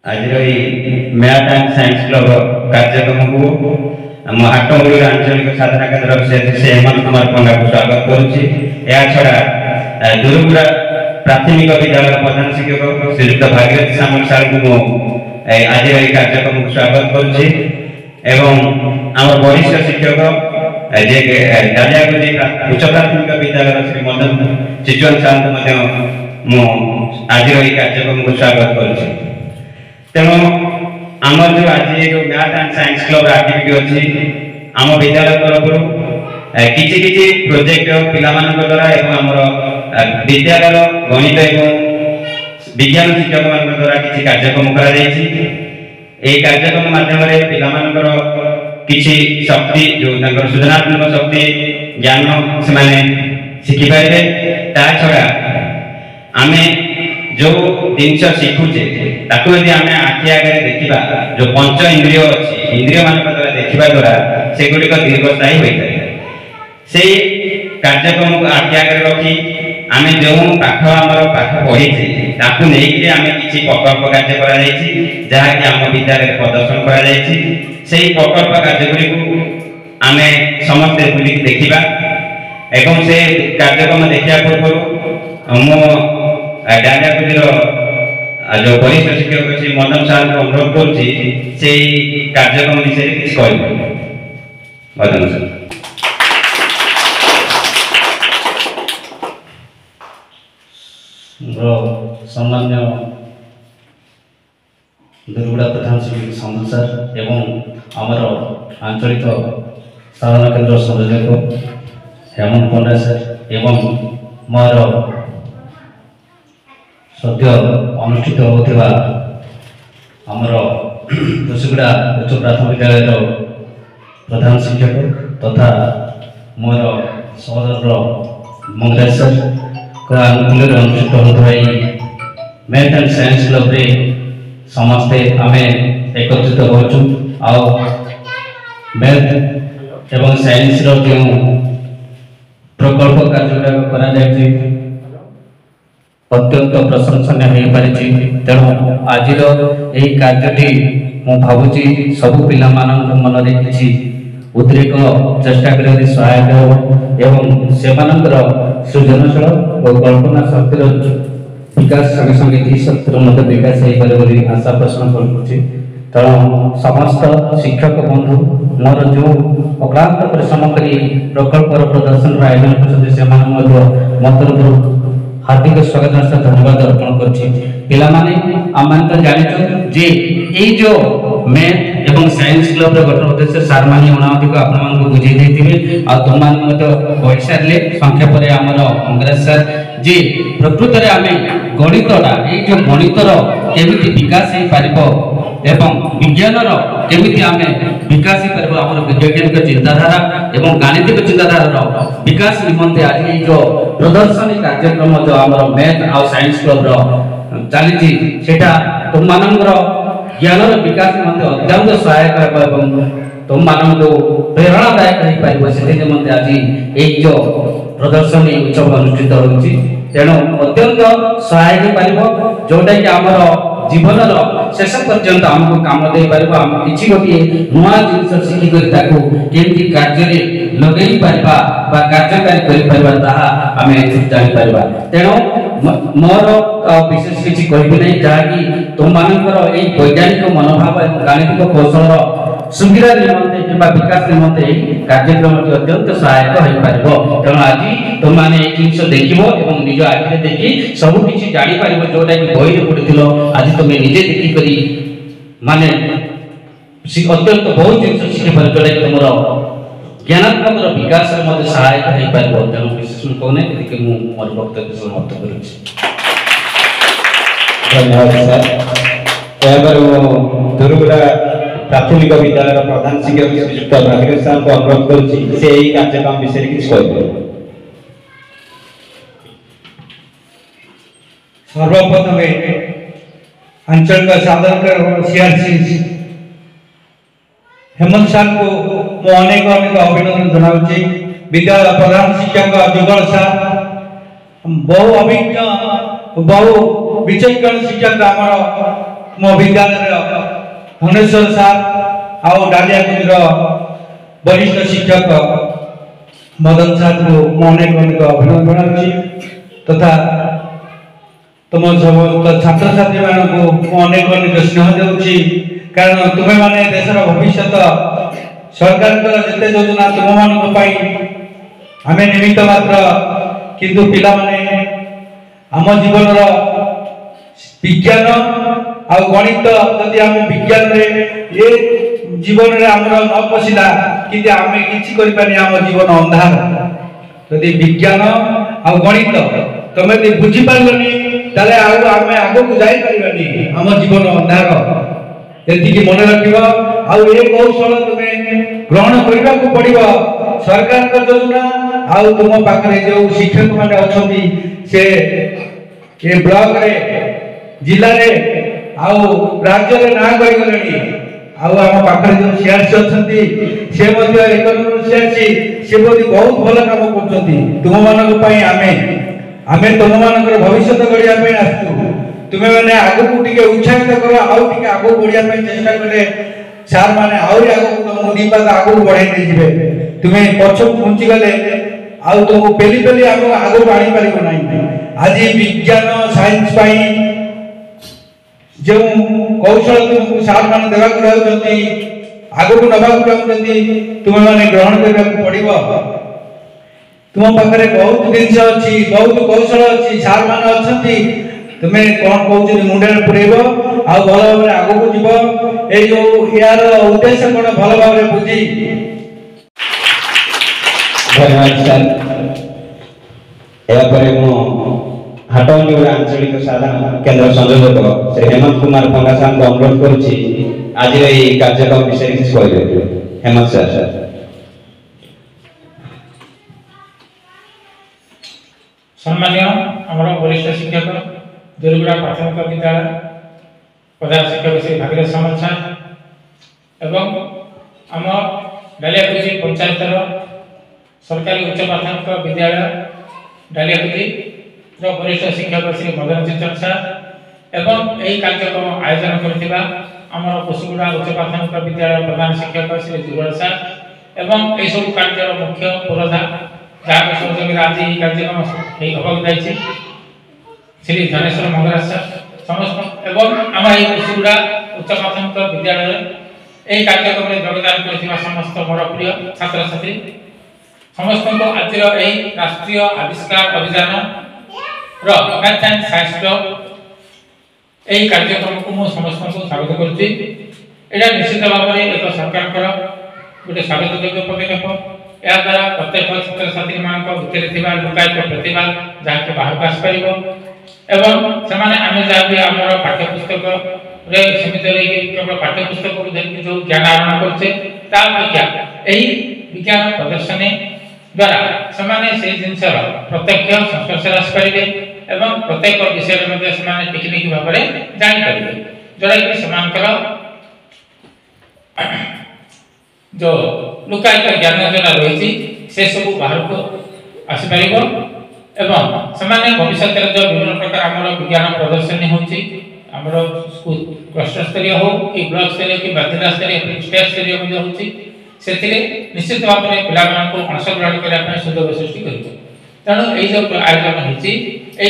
आज math and science club कार्यक्रम को हाटमुड़ी आंचलिक साधना केन्द्र से हेमंत कुमार पंडा को स्वागत करुच्ची। छड़ा दुर्गुड़ा प्राथमिक विद्यालय प्रधान शिक्षक श्रीयुक्त भागीरथी सामल सार को आज कार्यक्रम को स्वागत करुच्ची एवं आम वरिष्ठ शिक्षक जे डालियागुजी उच्च प्राथमिक विद्यालय श्री मदन चिचुआन सार को आज कार्यक्रम को स्वागत करुच्ची। तेणु आमर जो आज जो math and science club activity अच्छी आम विद्यालय तरफ किसी प्रोजेक्ट पिलामान द्वारा एवं आमर विद्यालय गणित एवं विज्ञान शिक्षक मान द्वारा किसी कार्यक्रम कर कार्यक्रम माध्यम पिलामानकर किसी शक्ति जो सृजनात्मक शक्ति ज्ञान से शिखि पारे। ता छड़ा आम जो जिनस शिखुचे ताकू यदि आम आखि आगे देखा जो पंच इंद्रिय अच्छी इंद्रिय मान द्वारा देखा द्वारा से गुड़िक दीर्घस्थायी होता है। से कार्यक्रम को आखि आगे रखी आम जो पाठ आमर पाठ पढ़ीचे ताकू नहीं आम किसी प्रकल्प कार्य कर जहाँकि आम विद्यालय प्रदर्शन कर प्रकल्प कार्य आम समस्ते बुलिक देखा एवं से कार्यक्रम देखा पूर्व मो डालियागुजीर जो वरिष्ठ शिक्षक श्री मदन सार को अनुरोध कर कार्यक्रम विषय किसी कह मदन सर। सम्मान्य दुर्गुड़ा प्रधान शिक्षक सामल सर एवं आमर आंचलिक साधना केन्द्र संयोजक हेमंत पंडा सर एवं मोर सद्य अनुष्ठित होता आमर कुसुगुड़ा उच्च प्राथमिक विद्यालय प्रधान शिक्षक तथा मोर सहोदर मंगराज सर का अनुकूल अनुष्ठित होता मैथ एंड साइंस क्लब रे समस्ते आम एकत्रित होचु आओ मैथ एवं साइंस रो जो प्रकल्प कार्य करा अत्यंत प्रशंसनीय हो पारी। तेणु आज यही कार्यटी मु भावुची सबु पिला मन में किसी उद्रेक चेष्टा कर सहायक हो एवं से सृजनशील और कल्पना शक्तिर विकास संगे संगे धीर शक्तिर विकास हो पारे आशा पोषण कर। तेणु समस्त शिक्षक बंधु मोर जो अक्लांत परिश्रम कर प्रकल्प प्रदर्शन आयोजन कर मत तरफ हार्दिक स्वागत धन्यवाद अर्पण कर जानी जे जो मैथ एवं साइंस क्लब गठन उद्देश्य सार मानी अनावधिक आपन बुझे देथिबे आ तुम मान कहि सारले संक्षेप रे हमर कांग्रेस सर जे प्रकृत रे आमे गणितटा ए जो गणितर केमिति विकास हे पारिबो एवं विज्ञानर केमिति आमे विकास हे पारिबो हमर वैज्ञानिक चिंताधारा एवं गाणितिक चिंताधारा विकास निमंते आज ए जो प्रदर्शनी कार्यक्रम जो हमर मैथ आ साइंस क्लब रो चली सेटा तुम मानकर ज्ञान विकास अत्यंत सहायक एवं तुम मान प्रेरणादायक हो पार से निमंते आज ये जो प्रदर्शनी उत्सव अनुष्ठित होती तेणु अत्यंत सहायक हो पार जोटा कि आमर जीवन शेष पर्यंत आमको काम दे पार आम किसी गोटे नुआ जिन शिखिक केमती कार्य लगे पार्बा कार्यकारी करें जापर। तेणु मोर विशेष किसी कहबी ना जहाँकि तुम मानकर वैज्ञानिक मनोभाव और गाणितिक कौशल सुविधा निमंते कि विकास निमंते कार्यक्रम अत्यंत सहायक हो पार। तेणु आज तुम मैंने एक जिन देख और निज आखिरे देखी सबू किसी जापर जोटा कि बही पढ़ी आज तुम निजे देखिक माने अत्यंत बहुत जिन शिखि पार जोटा कि तुम ज्ञानात्मक विकास सहायक हो पार। तेणु विशेष कहने मोर वक्तव्य समाप्त कर धन्यवाद सर। दुर्गुड़ा प्राथमिक विद्यालय प्रधान शिक्षक श्रीयुक्त भागीरथी सार को अनुरोध कर कार्यक्रम विषय किसी कह। सर्वप्रथम आंचलिक साधन सीआरसी हेमंत सार को मु अनेक अनेक अभिनंदन जनाऊँगी। विद्यालय प्रधान शिक्षक जुगल सार बहु अभिज्ञ बहु विचक्षण शिक्षक आमर मो विद्यालय धनेश्वर सार आउ डालियाकुंजीर वरिष्ठ शिक्षक मदन सार को अनेक अनेक अभिनंदन जनाऊँगी तथा तुम समस्त छात्र छात्री मानक अनेक अनेक स्नेह दूसरी कारण तुम्हें माने देशर भविष्य सरकार जिते योजना तुम मान आम निमित्त मात्र किंतु पिला माने आम जीवन विज्ञान आ गणित जदि आम विज्ञान ये जीवन रे आमर न पशिला कि आम किछि करि पानी आम जीवन अंधार जदि विज्ञान आ गणित तुम यदि बुझी पारलनी ताले आम आगो को जाई परिबानी आम जीवन अंधार एतिकी मन रखिबो आ ए कौशल तुमे ग्रहण करबा को पड़िबो सरकार का योजना आ तुम पाखरे जो शिक्षक माने अछंती से ए ब्लॉक रे जिला रे आ राज्य रे ना करि गलेनी आउ आम पाखरे जो सीआरसी अछंती से मध्ये एक नंबर सीआरसी से बहुत भल काम करछंती तुम मानक पई आमे तुम मानकर भविष्य गढ़िया पे आसु तुम्हें मैंने आगो को टिके उत्साहित करो आउ टिके आगो बढ़िया पे चेष्टा करे सार माने आउरी आगो को तुम दीपा आगो बढ़ाई दे जिवे तुम्हें पछ पहुंची गले आउ तुम पेली पेली आगो आगो पानी परिबो नाही आज विज्ञान साइंस पाई जो कौशल तुमको सार माने देवा को रहउछंती आगो को नबा को रहउछंती तुम्हें माने ग्रहण करबा को पड़िबो तुम पाखरे बहुत जिनस अच्छी बहुत कौशल अच्छी सार मान अच्छा तुम्हें कौन कहते मुंडे पुरेब आ भल भाव आग को जीव ये जो यार उद्देश्य कौन भल भाव बुझी धन्यवाद सर हाटवंडी आंचलिक साधारण केन्द्र संयोजक श्री हेमंत कुमार पंगा साहब को अनुरोध करुच्ची आज कार्यक्रम विषय किसी कह हेमंत सर सम्मान्य आमर वरिष्ठ शिक्षक दुर्गुड़ा प्राथमिक विद्यालय प्रधान शिक्षक श्री भागीरथ सामल सार एवं आम डालियाकुंजी पंचायत सरकारी उच्च प्राथमिक विद्यालय डालियाकुंजी वरिष्ठ शिक्षक श्री मदन चित्तन सार एवं यही कार्यक्रम आयोजन करथिबा आमर कुसुगुड़ा उच्च प्राथमिक विद्यालय प्रधान शिक्षक श्री दुर्गुड़ा सार एवं यही सब कार्यर मुख्य पुरोधा जहाँ सहयोग आज कार्यक्रम होगी श्री धनेश्वर मंगराज सर समस्त एवं आम कुसुगुड़ा उच्च प्राथमिक विद्यालय यही कार्यक्रम में योगदान कर समस्त मोर प्रिय छात्र छात्री समस्त आज राष्ट्रीय आविष्कार अभियान मैथ एंड साइंस क्लब यही कार्यक्रम को मुझे समस्त को स्वागत करुच्ची यहाँ निश्चित भाव में एक सरकार गोटे स्वागत योग्य पदक्षेप या द्वारा प्रत्येक छात्र छात्री मान भितर लुकायित प्रतिभा जहाँ बाहर को आसपार एवं से आम जहाँ भी आम पाठ्यपुस्तक सीमित केवल पाठ्यपुस्तक को देखिए जो ज्ञान आरोहण करछे अपेक्षा यही विज्ञान प्रदर्शनी द्वारा से जिनसर प्रत्यक्ष संस्पर्श आसपारे एवं प्रत्येक विषय टेक्निक भाव में जापारे जोटा कि जो लुकायित ज्ञान जोड़ा रही से सब बाहर को आसपार एवं से भविष्य जो विभिन्न प्रकार आम विज्ञान प्रदर्शनी होची क्लस्टर स्तरीय हो कि ब्लॉक स्तरीय कि जिला स्तरीय स्टेट स्तरीय होची निश्चित भाव में पिला अंशग्रहण करने सुযোগ सृष्टि कर तेणु यही जो आयोजन होती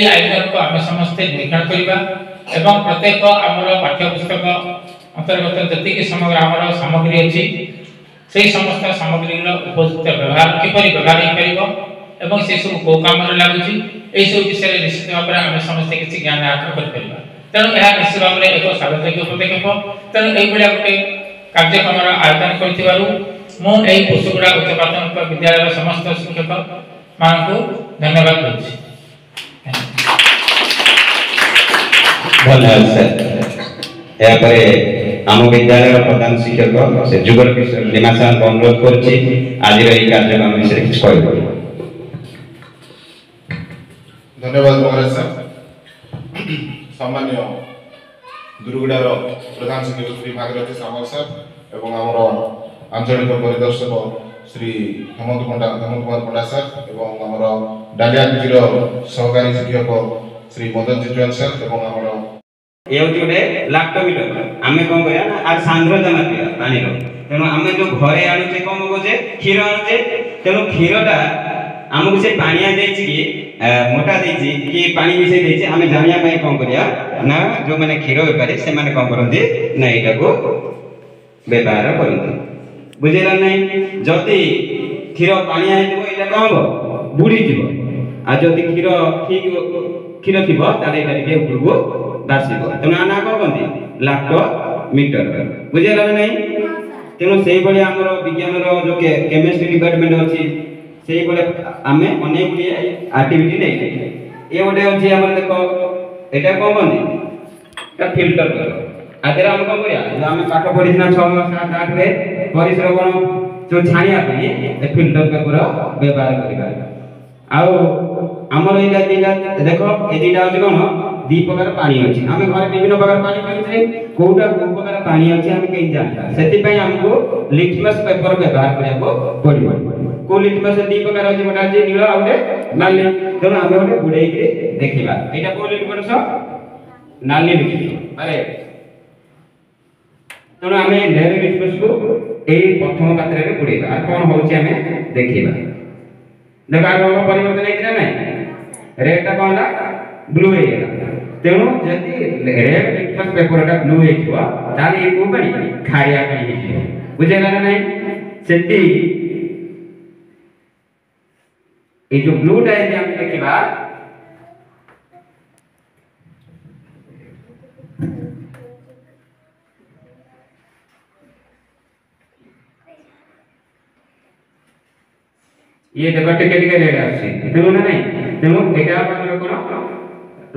आयोजन को आम समस्ते निरीक्षण करवा एवं प्रत्येक आमर पाठ्यपुस्तक अंतर्गत जी समग्र आमर सामग्री अच्छी से समस्त सामग्री उपयुक्त व्यवहार किपर व्यवहार हो पार से सब कौ कम लगुच सब विषय निश्चित भाव में आम समस्ते किसी ज्ञान आग्रह कर तेणु यह निश्चित भाव में एक स्वागत पदक्षेप तेणु यही गोटे कार्यक्रम आयोजन कर कुसुगुड़ा उच्च प्राथमिक विद्यालय समस्त शिक्षक मान धन्यवाद दूसरी धन्यवाद सर यापर आम विद्यालय प्रधान शिक्षक से जुगल किशोर लीमा साहब को अनुरोध करुच्ची आज कार्यक्रम विषय किसी कह धन्यवाद मंगराज सर सामान्य दुर्गुड़ार प्रधान शिक्षक श्री भागीरथ सामल सर एवं आमर आंचलिक परिदर्शक श्री हेमंत कुमार पंडा सर एवं आमर डालियाकुंजीर सहकारी शिक्षक श्री मदन चित्तन सर एवं आमर ये हूँ गोटे लाक्टोमीटर आम कौन करा आर सांद्रता मापिया पानी तेणु आम जो घरे आणुचे कौन कौचे क्षीर आणुचे तेणु क्षीरटा आमको से पानिया देछि कि मोटा देछि कि पानी मिसे देछि आम जानिया पई कौन करिया ना जो माने क्षीर बेपारी से माने कौन करंती ना एटा को व्यवहार करंती बुझेला नहीं जति क्षीर पानिया हेतु एटा कौन हो बुड़ी जीव आ जति क्षीर ठीक क्षीर थिबो ताले एटा के ऊपर को दासिबो तेणु आना कौन करंती लाक्टोमीटर बुझेला नहीं तेणु सेही बळे हमर विज्ञान रो जो केमिस्ट्री डिपार्टमेंट अछि सेही बळे आमे अनेक गुडी एक्टिविटी नै ए गोटे अछि हमर देखो एटा कोन बने एटा फिल्टर कर आदर हम कोन करिया जो आमे पाठ पढि ना 6 7 8 रे परिश्रम कोन जो छानिया पई ए फिल्टर पेपर व्यवहार करिबा आउ हमर एटा दिला देखो ए दिला अछि कोन दी प्रकार पानी अछि आमे घर विभिन्न प्रकार पानी पिउछे कोउटा को प्रकार पानी अछि हम केइ जानता सेति पई हमको लिटमस पेपर व्यवहार करियाको पड़िबो को लिटमस दी प्रकार अछि मोटा जे नीला आउटे नाली तेनु आमे ओटे बुडै के देखिबा एटा को लिटमस नाली लिटमस अरे तेनु आमे लेर लिटमस को एई प्रथम पात्र रे बुडैबा आ कोन होछि आमे देखिबा देखा रंग परिवर्तन हेइना नै रेड टा कोनला ब्लू हेइला तेणु जदि रेड लिटमस पेपरटा ब्लू हेइछो ताले ए को पानी खारिया पानी हेइछो बुझेला ना नहीं सेति ए जो ब्लू टा है हम देखिबा ये देखो टिके टिके रेड आसी तेणु ना नहीं तेणु एटा पानी कोन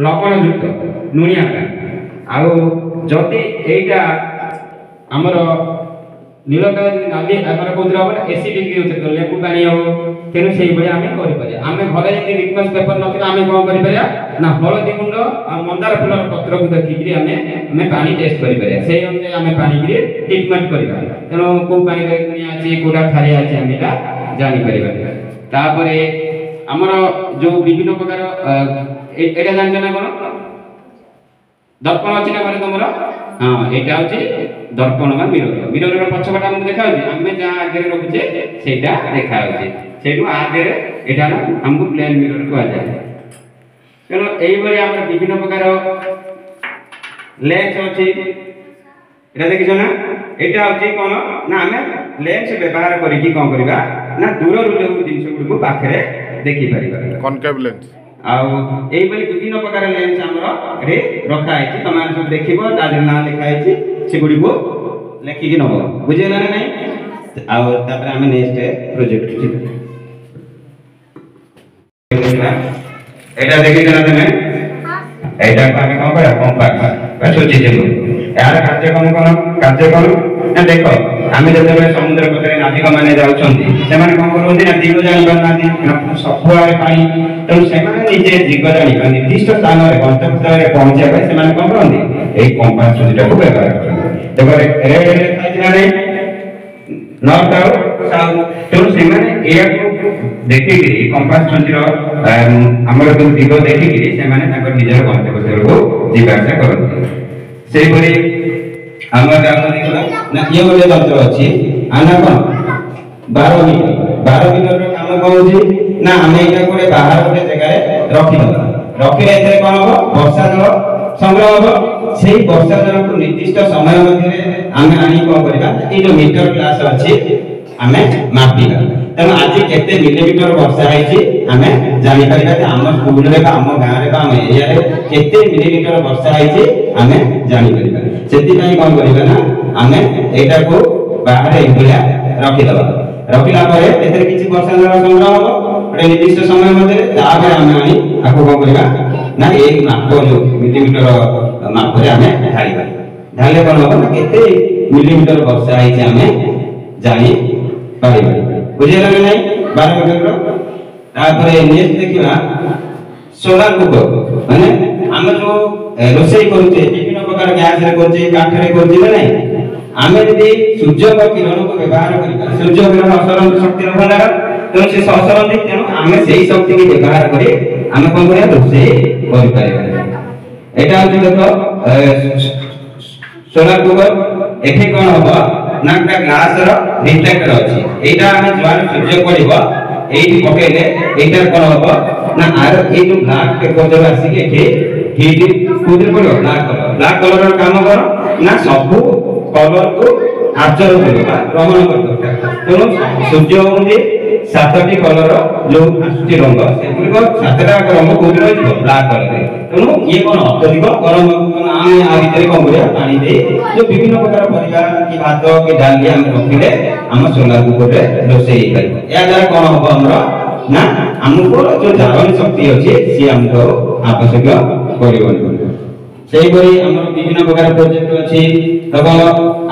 लवण युक्त नुनिया आउ जदि एटा हमर नीलता नाली हमर कोद्रा एसिडिक होते लेबू पानी हो तेणु से बड़ी आम करें आम घरे जब लिटमस पेपर ना आम कौन कर ना हलदी गुंड आ मंदार फूल पत्र को देखिक आम पानी टेस्ट करें से अनुसार आम पानी ट्रिटमेंट करवा तेणु कौ पानी नुनिया अच्छी कौटा खारिया अच्छी आम यहाँ जापर तापर आमर जो विभिन्न प्रकार एटा जानछ ना कोन दर्पण अछि ना घरे तमरा हां एटा होछि दर्पण बा मिरर मिरर रो पछपटा हमकु देखा होछि हमें जा आगे रखुछे सेटा देखा होछि सेटु आगे एटा ना हमकु प्लेन मिरर को आ जाय तेनो एई बरी हमर विभिन्न प्रकार लेंस अछि एटा देखिछो ना एटा होछि कोन ना हमें लेंस व्यवहार करि कि कोन करबा ना दूर रो जो जिंस गुड को पाखरे देखि परिबा कॉनकेव लेंस आउ एई बली विभिन्न प्रकार लेंस हमर रे रखा है तमार सब देखिबो तादर ना लिखा है से गुडी को लेखि कि नबो बुझेला ना नहीं आउ तापर हम नेक्स्ट प्रोजेक्ट एटा देखि देना तमे एटा पाके कोन करा कंपास सोचि देबो यार कार्यक्रम ना देखो आम जो समुद्र पथरे नाविक मैंने जाऊँगी से कौन कर दिग जानी पाना सब पानी तेणु से निजे दिग जाना निर्दिष्ट स्थान में गंतव्य में पहुंचा से कौन करते कंपास सूचीटा को व्यवहार करते देखो रेड लिखा नहीं नॉर्थ आउट साउथ तेणु से देखिक कंपास सूचीर आमर जो दिग देखिक निजर गंतव्य को जावासा करते से आमर ना ये गोटे तंत्र अच्छी आना कौन 12 मीटर काम कौन होची ना आम यहाँ गोटे बाहर गोटे जगह रखीद रखिले कौन हम वर्षा जल संग्रह हम से वर्षा जल को निर्दिष्ट समय मध्य आम आनी कौन करवा ये जो मीटर क्लास अच्छी आम मापिका तेणु आज केते मिलीमीटर वर्षा आम जापर आम स्कूल में आम गाँव आम एरिया केते मिलीमीटर वर्षा आम जापर से कौन करवा ना आम एटा को बाहर एभलिया रखिद रखिला किसी वर्षा जल संग्रह हम गोटे निर्दिष्ट समय मध्य आम आनी आपको कौन करवा ना एक माप जो मिलीमीटर माप आम ढाड़ा ढाले कौन हम ना केते मिलीमीटर वर्षा आम जानी पारिबा बुझेला नहीं 12 मीटर तापर नेक्स्ट देखिबा सोलार कुकर माने हम जो रोसई करूचे विभिन्न प्रकार गैस रे करूचे काठ रे करूचे नहीं आमे यदि सूर्य का किरण को व्यवहार करिबा सूर्य किरण असरंत शक्ति रो भंडार तो से असरंत तेणु आमे सेही शक्ति के व्यवहार करी आमे कोन करिया रोसई करि पारिबा এটা হচ্ছে দেখো সোলার কুকর এଠି কোন হবো না একটা গ্লাস র রিফ্লেক্টর আছে এইটা আমি জোয়ার সূর্য পড়িব এইটি পকেইলে এইটার কোন হবো না আর এই যে ব্ল্যাক পেপার যে আসি এଠି হিট কুদির পড়িব ব্ল্যাক কলর র কাম কর না ସବୁ কলর কো আবজর্ব করিবা গ্রহণ করতে তেଣୁ সূর্য অনুযায়ী সাতটি কলর जो आसुची रंग सेगुड़िक सातटा रंग कौन रही ब्लाक कलर तेणु ये कौन अत्यधिक गरम आम आ भितर कौन कर पानी दे जो विभिन्न प्रकार परिवार कि भात कि डाली आम रखिले आम सोलार कुकर रोषे या द्वारा कौन हम आमर ना आमको जो जागरण शक्ति अच्छे सी आमको आवश्यक कर सेहीपरि आमर विभिन्न प्रकार प्रोजेक्ट अच्छी देखो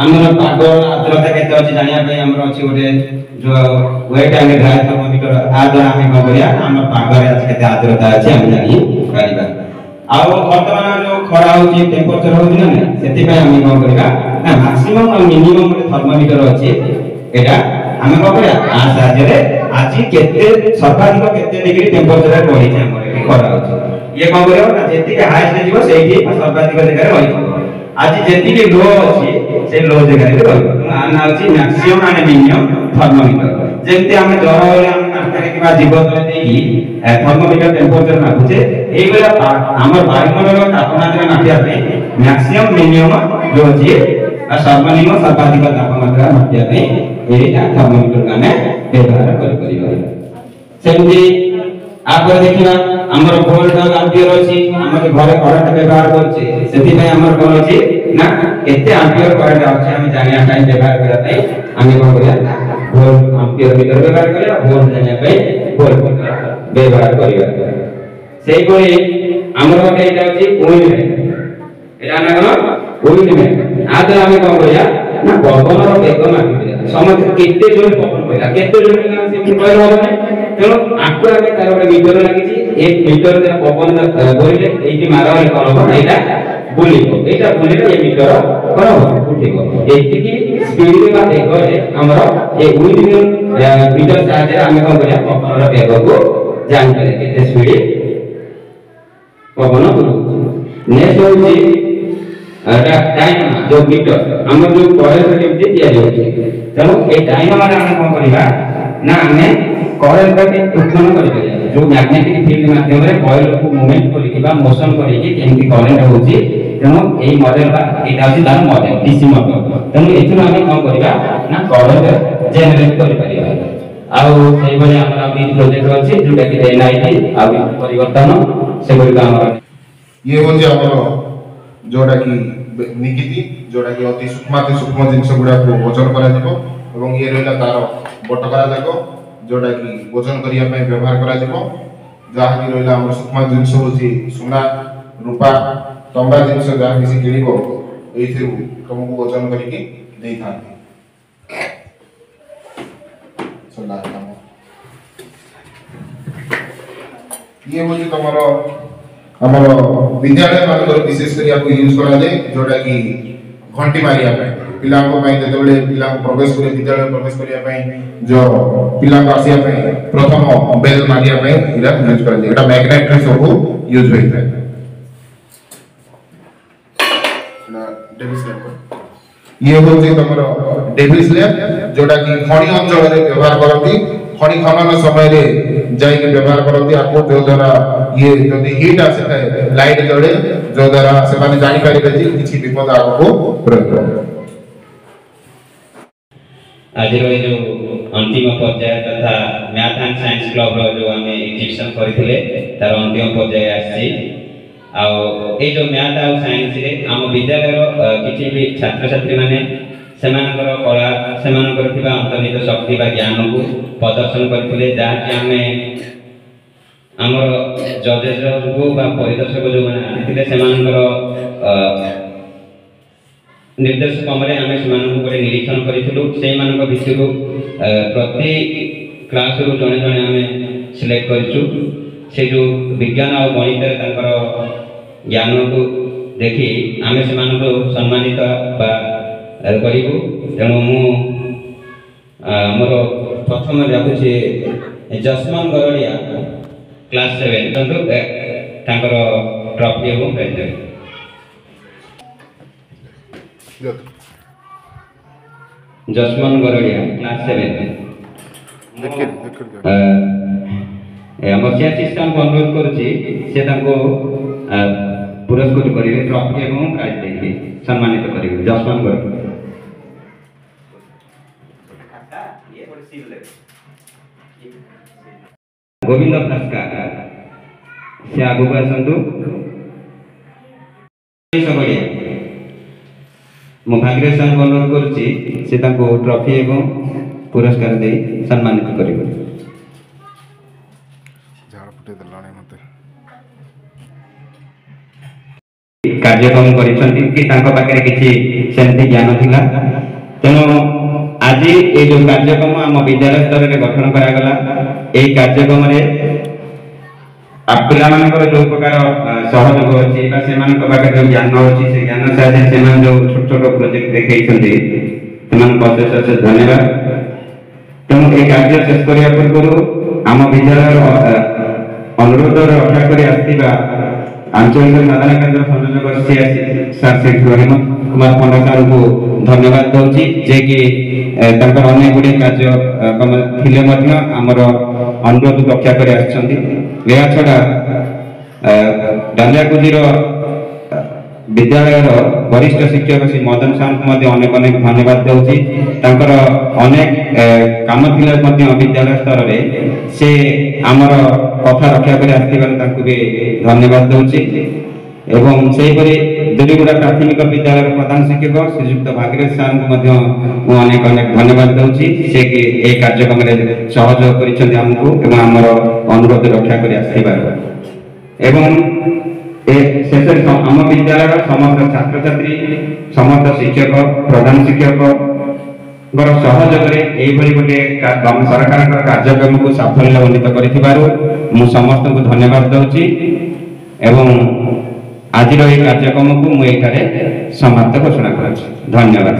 आमर पाग आर्द्रता केते अच्छी जानिया पई आमर अच्छी गोटे जो वेट एंड ड्राई थर्मोमीटर आ द्वारा हम कौन करिया आमर पागरे आज केते आर्द्रता अच्छी हम जानि परिबा आ वर्तमान जो खरा होची टेम्परेचर होची ना सेति पई हम कौन करिया ना मैक्सिमम और मिनिमम थर्मोमीटर अच्छी एटा हम कौन करिया आ साहाଯ୍ୟରେ आज केते सर्वाधिक केते डिग्री टेम्परेचर बढ़ी छै हमर खरा होची ये कौन करियो ना जेति के हाईएस्ट जीवो सेठी सर्वाधिक जगह रही आज जेति के लो अछि से लो जगह रे रही आना अछि मैक्सिमम एंड मिनिमम थर्मोमीटर जेति हम जर होले हम काटरे किबा जीव तले देकी थर्मोमीटर टेम्परेचर मापुचे एई बेला हमर वायुमंडल तापमात्रा मापिया पे मैक्सिमम मिनिमम जो अछि सर्वनिम्न सर्वाधिक तापमात्रा मापिया पे एटा थर्मोमीटर काने व्यवहार करि परिबा सेमि आपर देखिना हमर वोल्ट और एम्पियर अछि हमर घरे करंट व्यवहार करछि सेति पय हमर कोन अछि ना केते एम्पियर करंट अछि हम जानिया टाइम व्यवहार करा पय हम कोन करिया वोल्ट एम्पियर मीटर व्यवहार करिया वोल्ट जानिया पय वोल्ट व्यवहार करिया सेही कोइ हमर गोटे एटा अछि विंड एटा ना कोन विंड में आदे हम कोन करिया ना पवन रो वेग मापिया समझ केते जोर पवन पयला केते जोर ना से कहलो होबे तेणु आको आगे तार गोटे मीटर लागिछि 1 मीटर दे पवन बोइले एठी मारले कोन हो एटा बुलिबो एटा बुलिले ए मीटर कोन हो उठिबो एतिकी स्पीड रे बा देखरे हमर ए विंड मीटर साहाय्य हम कोन करिया पवन रो वेग को जान करे केते स्पीड पवन बुलु नेक्स्ट होछि डायनामा जो मीटर हमर जो कॉइल केमति तयारी होछि तेणु ए डायनामा रे हम कोन करिबा ना हमें कॉइल का उत्पन्न करि परिया जो मैग्नेटिक फील्ड माध्यम रे कॉइल को मूवमेंट करिबा मोशन करिके केमति करंट होछि तेणु एई मॉडल बा एटा होछि तार मॉडल डीसी मोटर तेणु एथुन हम कोन करिबा ना करंट जनरेट करि परिया आउ सेही बले हमरा भी प्रोजेक्ट अछि जोटा कि एनआईटी आ परिवर्तन से गुडी हमर ये होछि हमर जोटा कि निकिति जोटा कि अति सूक्ष्म जिंस गुडा को वजन करा जिवो एवं ये रहला तार बटकरा जाको जोटा कि वजन करिया पे व्यवहार करा जिवो जहा कि रहला हमर सूक्ष्म जिंस होछि सोना रूपा तंबा जिंस जहा किसी किनिबो एथि तुमको वजन करिके देई थांती सोना नाम ये होछि तमरो हमर विद्यालय मानकर विशेष करी आपको यूज करा दे जोटा कि घंटी मारिया पे पिला को पई जेतबेले पिला को प्रवेश करे विद्यालय प्रवेश करिया पे जो पिला को आसिया पे प्रथम बेल मारिया पे इरा यूज करा दे एटा मैग्नेट रे सब यूज होई थाए ना डेविस लैंप ये होछि तमरो डेविस लैंप जोटा कि खणी अंचल रे व्यवहार करती खणी खनन समय रे जाई के व्यवहार करती आपको जो द्वारा ये जदी हीट आसे थाए लाइट जळे जो द्वारा से माने जानि पारिबे जे किछि विपद आगो प्रयोग आज जो अंतिम पर्याय तथा मैथ एंड साइंस क्लब रो जो हमें एग्जीबिशन करथिले तार अंतिम पर्याय आसी आ ए जो मैथ आ साइंस रे हम विद्यालय रो किछि भी छात्र छात्री माने सेमानकर कला सेमानकर थिबा अंतर्निहित शक्ति बा ज्ञान को प्रदर्शन करथिले जहा कि हमें हमर जजेस को बा परिदर्शक जो माने आथिले सेमानकर निर्देश कमरे आमे सेमानक को निरीक्षण करिथिलु सेई मानक भितरु प्रति क्लास रो जने जने आमे सिलेक्ट करिछु से जो विज्ञान और गणित तांकर ज्ञान को देखि आमे सेमानक सम्मानित बा करिबु तेणु मु मोर प्रथम डाकुछि जसमान गरडिया क्लास 7 तंतु तांकर ट्रॉफी एवं प्राइज जसमन गरड़िया क्लास 7 मसिया सिस्टम को अनुरोध करुछि से तांको पुरस्कृत करिवे ट्रॉफी एवं प्राइज देके सम्मानित करिवे जसमन गरड़िया गोविंद भास्कर से आगु आसतु मु भाग्यरेश को अनुरोध करुछि से तांको ट्रॉफी एवं पुरस्कार दे सम्मानित करिवे कार्यक्रम करिसंती कि तांको पाखरे किछि सेंति ज्ञान थिला तेनो आज ये जो कार्यक्रम आम विद्यालय स्तर में गठन करा गला ए कार्यक्रम रे पिलामानकर जो प्रकार सहयोग अछि बा सेमानक पाखरे जो ज्ञान अछि से ज्ञान साथे सेमान जो छोट छोट प्रोजेक्ट देखैछन्ती सेमान अशेष अशेष धन्यवाद तेणु ए कार्य शेष करिया पूर्व आम विद्यालय अनुरोध रक्षा करि आस्तिबा आंचलिक साधना केंद्र संयोजक सर श्री हेमंत कुमार पंडा सर को धन्यवाद दूची जे कि तांकर अनेक गुडी कार्य थिले मध्य हमर अनुरोध रक्षा करि आछंती या छडा डालियाकुजीर विद्यालय वरिष्ठ शिक्षक श्री मदन साहब को मध्य अनेक अनेक धन्यवाद दूची तांकर अनेक काम थिले मध्य विद्यालय स्तर रे से हमर कथा रक्षा करि आस्तिबार तांको भी धन्यवाद दूची एवं सेही परि दुरीगुड़ा प्राथमिक विद्यालय प्रधान शिक्षक श्रीयुक्त भाग्यरेश सार को मध्य मु अनेक अनेक धन्यवाद दूची से कि ए कार्यक्रम रे सहयोग करिसंती हमकु एवं हमर अनुरोध रक्षा करि आस्तिबार एवं ए शेषर आम विद्यालय समस्त छात्र छात्री समस्त शिक्षक प्रधान शिक्षक सहयोग गोटे सरकार कार्यक्रम को साफल्यमंडित कर समस्त को धन्यवाद दूची एवं आज कार्यक्रम को मुझे समाप्त घोषणा कर धन्यवाद।